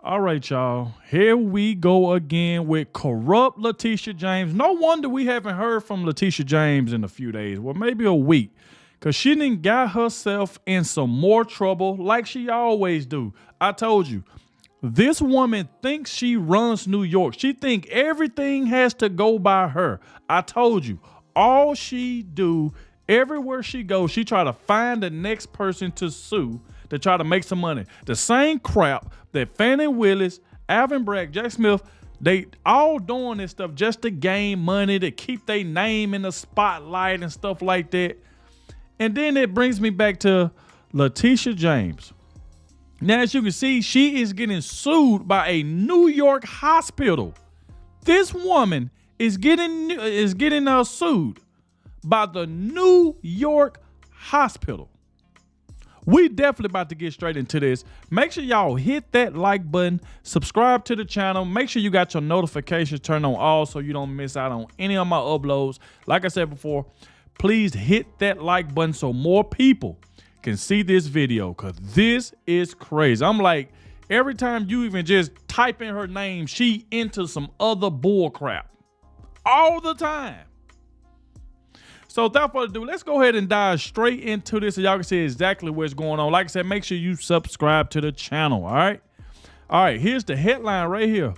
All right, y'all. Here we go again with corrupt Latitia James. No wonder we haven't heard from Latitia James in a few days. Well, maybe a week. Because she done got herself in some more trouble like she always do. I told you. This woman thinks she runs New York. She think everything has to go by her. I told you. All she do, everywhere she goes, she try to find the next person to sue to try to make some money. The same crap that Fannie Willis, Alvin Bragg, Jack Smith, they all doing this stuff just to gain money, to keep their name in the spotlight and stuff like that. And then it brings me back to Latitia James. Now, as you can see, she is getting sued by a New York hospital. This woman is getting sued by the New York hospital. We definitely about to get straight into this. Make sure y'all hit that like button, subscribe to the channel. Make sure you got your notifications turned on all so you don't miss out on any of my uploads. Like I said before, please hit that like button so more people can see this video, because this is crazy. I'm like, every time you even just type in her name, she into some other bull crap all the time. So without further ado, let's go ahead and dive straight into this so y'all can see exactly what's going on. Like I said, make sure you subscribe to the channel, all right? All right, here's the headline right here.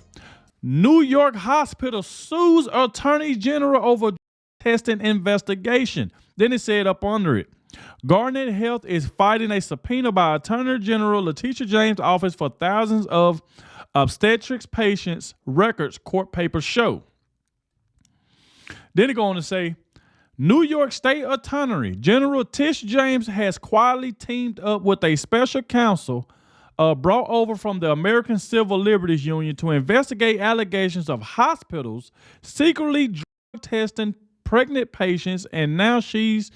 New York hospital sues Attorney General over testing investigation. Then it said up under it, Garnet Health is fighting a subpoena by Attorney General Latitia James' office for thousands of obstetrics patients' records, court papers show. Then it go on to say, New York State Attorney General Tish James has quietly teamed up with a special counsel brought over from the American Civil Liberties Union to investigate allegations of hospitals secretly drug testing pregnant patients, and now she's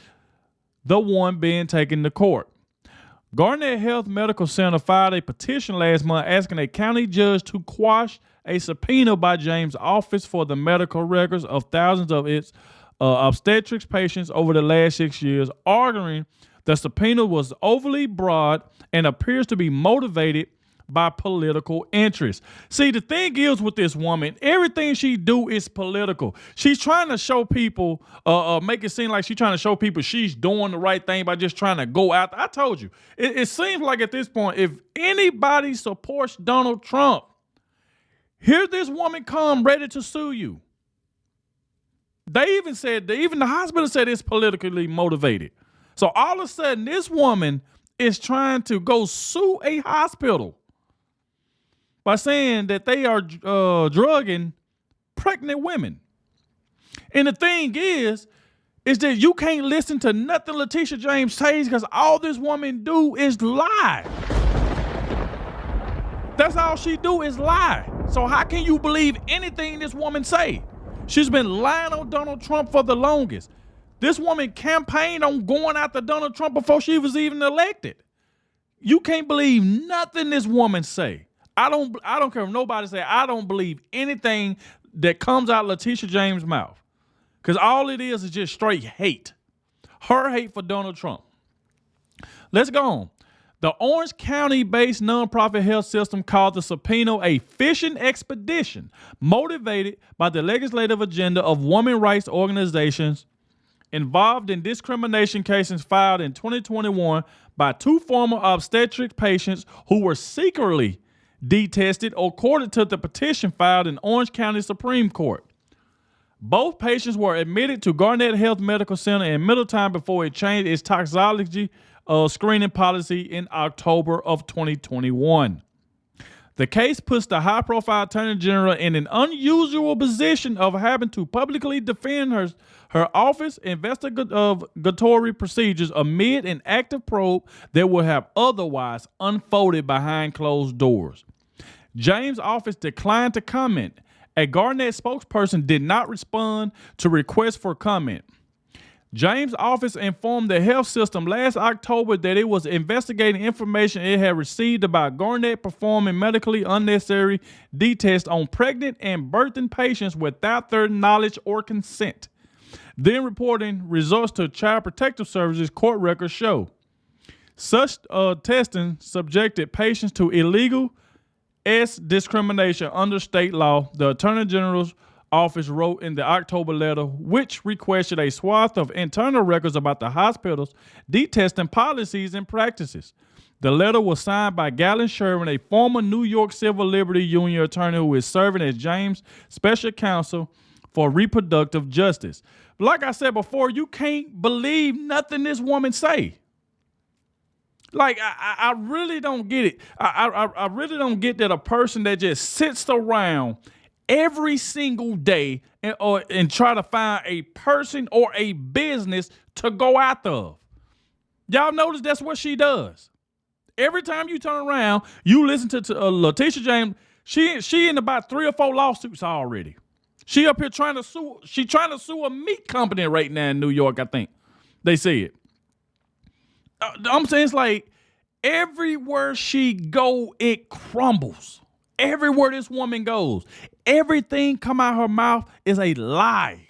the one being taken to court. Garnet Health Medical Center filed a petition last month asking a county judge to quash a subpoena by James' office for the medical records of thousands of its obstetrics patients over the last 6 years, arguing the subpoena was overly broad and appears to be motivated by political interest. See, the thing is with this woman, everything she do is political. She's trying to show people, make it seem like she's trying to show people she's doing the right thing by just trying to go out. I told you, it seems like at this point, if anybody supports Donald Trump, here this woman come ready to sue you. They even said, even the hospital said it's politically motivated. So all of a sudden, this woman is trying to go sue a hospital by saying that they are drugging pregnant women. And the thing is that you can't listen to nothing Latitia James says, because all this woman do is lie. That's all she do is lie. So how can you believe anything this woman say? She's been lying on Donald Trump for the longest. This woman campaigned on going after Donald Trump before she was even elected. You can't believe nothing this woman say. I don't care if nobody say, I don't believe anything that comes out of Latitia James' mouth. Because all it is just straight hate. Her hate for Donald Trump. Let's go on. The Orange County-based nonprofit health system called the subpoena a fishing expedition motivated by the legislative agenda of women rights organizations involved in discrimination cases filed in 2021 by two former obstetric patients who were secretly detested, according to the petition filed in Orange County Supreme Court. Both patients were admitted to Garnet Health Medical Center in Middletown before it changed its toxicology screening policy in October of 2021. The case puts the high-profile Attorney General in an unusual position of having to publicly defend her office investigatory procedures amid an active probe that would have otherwise unfolded behind closed doors. James' office declined to comment. A Garnet spokesperson did not respond to requests for comment. James' office informed the health system last October that it was investigating information it had received about Garnet performing medically unnecessary tests on pregnant and birthing patients without their knowledge or consent. Then reporting results to Child Protective Services court records show. Such testing subjected patients to illegal discrimination under state law, the Attorney General's office wrote in the October letter, which requested a swath of internal records about the hospital's detesting policies and practices. The letter was signed by Galen Sherman, a former New York Civil Liberty Union attorney who is serving as James' special counsel for reproductive justice. But like I said before, you can't believe nothing this woman say. Like, I really don't get it. I really don't get that a person that just sits around every single day and try to find a person or a business to go after of. Y'all notice that's what she does. Every time you turn around, you listen to Latitia James. She in about 3 or 4 lawsuits already. She up here trying to sue. She trying to sue a meat company right now in New York, I think. They say it. I'm saying it's like everywhere she go, it crumbles. Everywhere this woman goes, everything come out her mouth is a lie.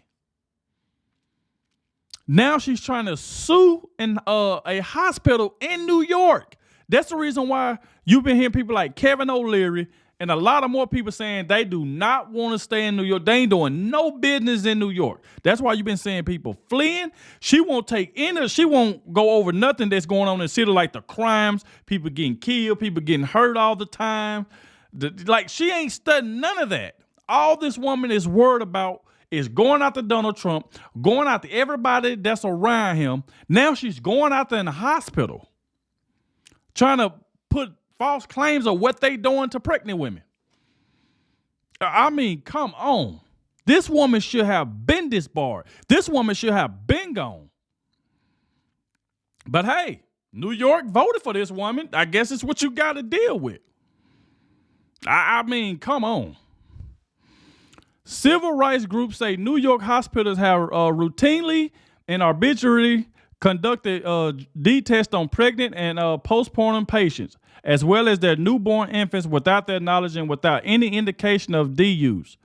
Now she's trying to sue in a hospital in New York. That's the reason why you've been hearing people like Kevin O'Leary and a lot of more people saying they do not want to stay in New York. They ain't doing no business in New York. That's why you've been seeing people fleeing. She won't she won't go over nothing that's going on in the city, like the crimes, people getting killed, people getting hurt all the time. Like, she ain't studying none of that. All this woman is worried about is going after Donald Trump, going after everybody that's around him. Now she's going out there in the hospital, trying to put false claims of what they doing to pregnant women. I mean, come on. This woman should have been disbarred. This woman should have been gone. But hey, New York voted for this woman. I guess it's what you got to deal with. I mean, come on. Civil rights groups say New York hospitals have routinely and arbitrarily conducted D-tests on pregnant and postpartum patients, as well as their newborn infants without their knowledge and without any indication of D-use.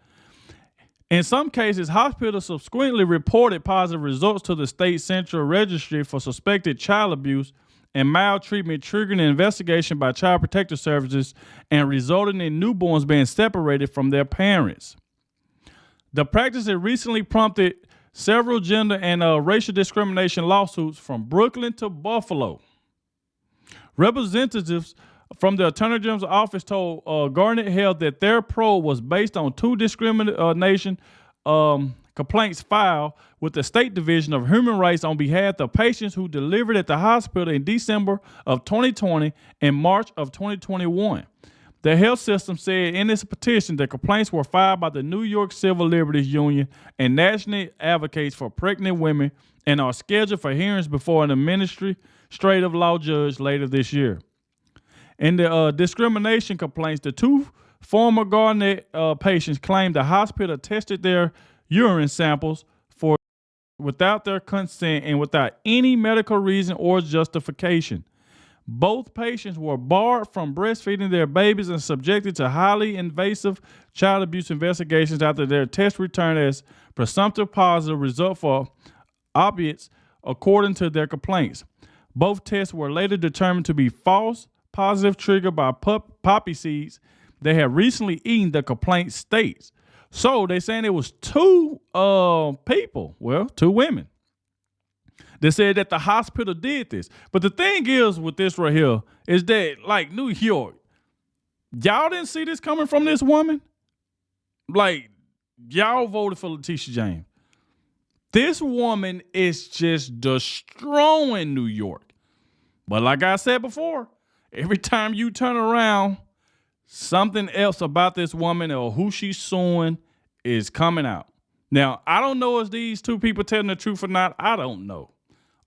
In some cases, hospitals subsequently reported positive results to the state central registry for suspected child abuse and maltreatment, triggering an investigation by Child Protective Services and resulting in newborns being separated from their parents. The practice has recently prompted several gender and racial discrimination lawsuits from Brooklyn to Buffalo. Representatives from the Attorney General's office told Garnet Health that their probe was based on 2 discrimination complaints filed with the State Division of Human Rights on behalf of patients who delivered at the hospital in December of 2020 and March of 2021. The health system said in its petition that complaints were filed by the New York Civil Liberties Union and national advocates for pregnant women and are scheduled for hearings before an administrative law judge later this year. In the discrimination complaints, the 2 former Garnet patients claimed the hospital tested their urine samples without their consent and without any medical reason or justification. Both patients were barred from breastfeeding their babies and subjected to highly invasive child abuse investigations after their test returned as presumptive positive result for opiates, according to their complaints. Both tests were later determined to be false positive, triggered by poppy seeds they had recently eaten, the complaint states. So they're saying it was 2 people, 2 women. They said that the hospital did this. But the thing is with this right here is that, like, New York, y'all didn't see this coming from this woman? Like, y'all voted for Latitia James. This woman is just destroying New York. But like I said before, every time you turn around, something else about this woman or who she's suing is coming out. Now, I don't know if these 2 people telling the truth or not. I don't know.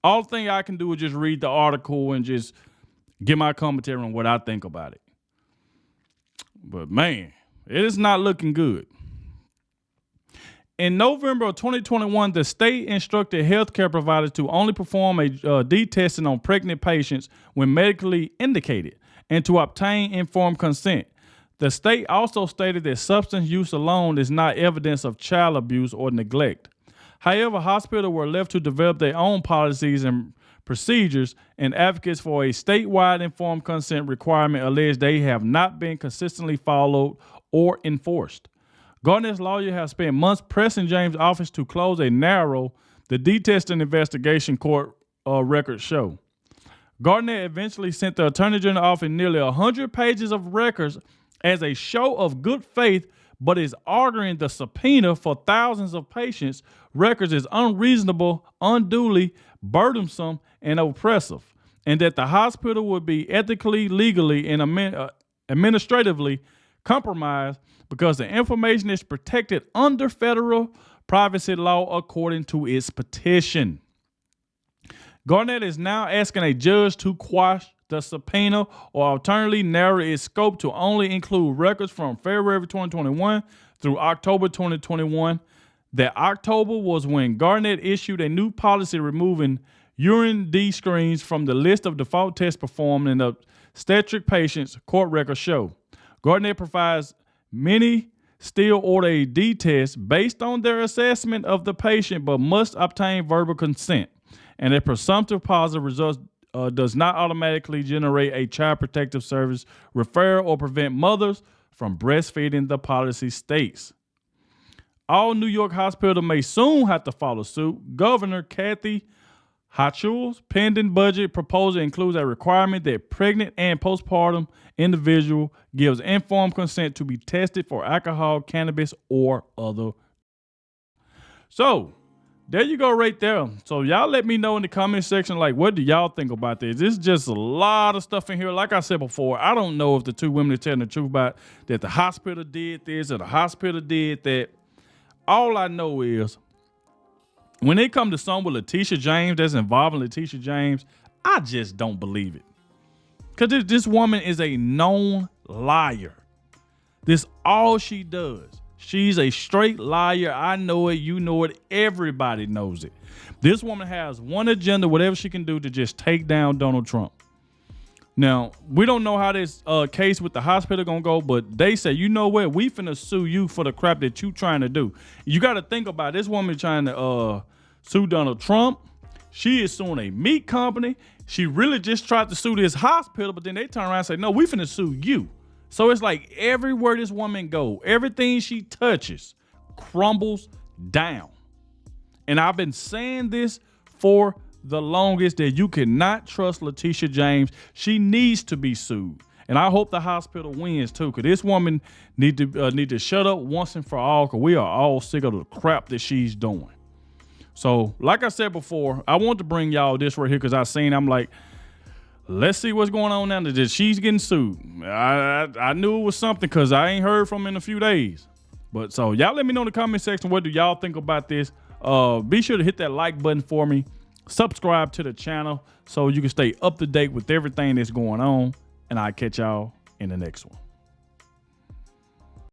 All thing I can do is just read the article and just give my commentary on what I think about it. But man, it is not looking good. In November of 2021, the state instructed healthcare providers to only perform a D-testing on pregnant patients when medically indicated and to obtain informed consent. The state also stated that substance use alone is not evidence of child abuse or neglect. However, hospitals were left to develop their own policies and procedures, and advocates for a statewide informed consent requirement allege they have not been consistently followed or enforced. Garnett's lawyer has spent months pressing James' office to close a narrow, the detesting investigation court records show. Garnett eventually sent the Attorney General's office nearly 100 pages of records as a show of good faith, but is arguing the subpoena for thousands of patients' records is unreasonable, unduly burdensome, and oppressive, and that the hospital would be ethically, legally, and administratively compromised because the information is protected under federal privacy law according to its petition. Garnett is now asking a judge to quash the subpoena or alternatively narrow its scope to only include records from February 2021 through October 2021. That October was when Garnett issued a new policy removing urine D screens from the list of default tests performed in the obstetric patients, court records show. Garnett provides many still order a D test based on their assessment of the patient but must obtain verbal consent. And a presumptive positive result does not automatically generate a child protective service referral or prevent mothers from breastfeeding, the policy states. All New York hospitals may soon have to follow suit. Governor Kathy Hochul's pending budget proposal includes a requirement that pregnant and postpartum individual gives informed consent to be tested for alcohol, cannabis, or other. So, there you go right there. So y'all let me know in the comment section, like, what do y'all think about this? This is just a lot of stuff in here. Like I said before, I don't know if the two women are telling the truth about that the hospital did this or the hospital did that. All I know is when it comes to something with Latitia James that's involving Latitia James, I just don't believe it. Because this woman is a known liar. This all she does. She's a straight liar. I know it. You know it. Everybody knows it. This woman has one agenda, whatever she can do to just take down Donald Trump. Now, we don't know how this case with the hospital gonna go, but they say, you know what? We finna sue you for the crap that you trying to do. You got to think about it. This woman trying to sue Donald Trump. She is suing a meat company. She really just tried to sue this hospital, but then they turn around and say, no, we finna sue you. So it's like everywhere this woman go, everything she touches crumbles down. And I've been saying this for the longest, that you cannot trust Latitia James. She needs to be sued. And I hope the hospital wins too, because this woman need to shut up once and for all, because we are all sick of the crap that she's doing. So like I said before, I want to bring y'all this right here because I'm like, let's see what's going on now that she's getting sued. I knew it was something because I ain't heard from her in a few days. But so y'all let me know in the comment section, what do y'all think about this? Be sure to hit that like button for me. Subscribe to the channel so you can stay up to date with everything that's going on. And I'll catch y'all in the next one.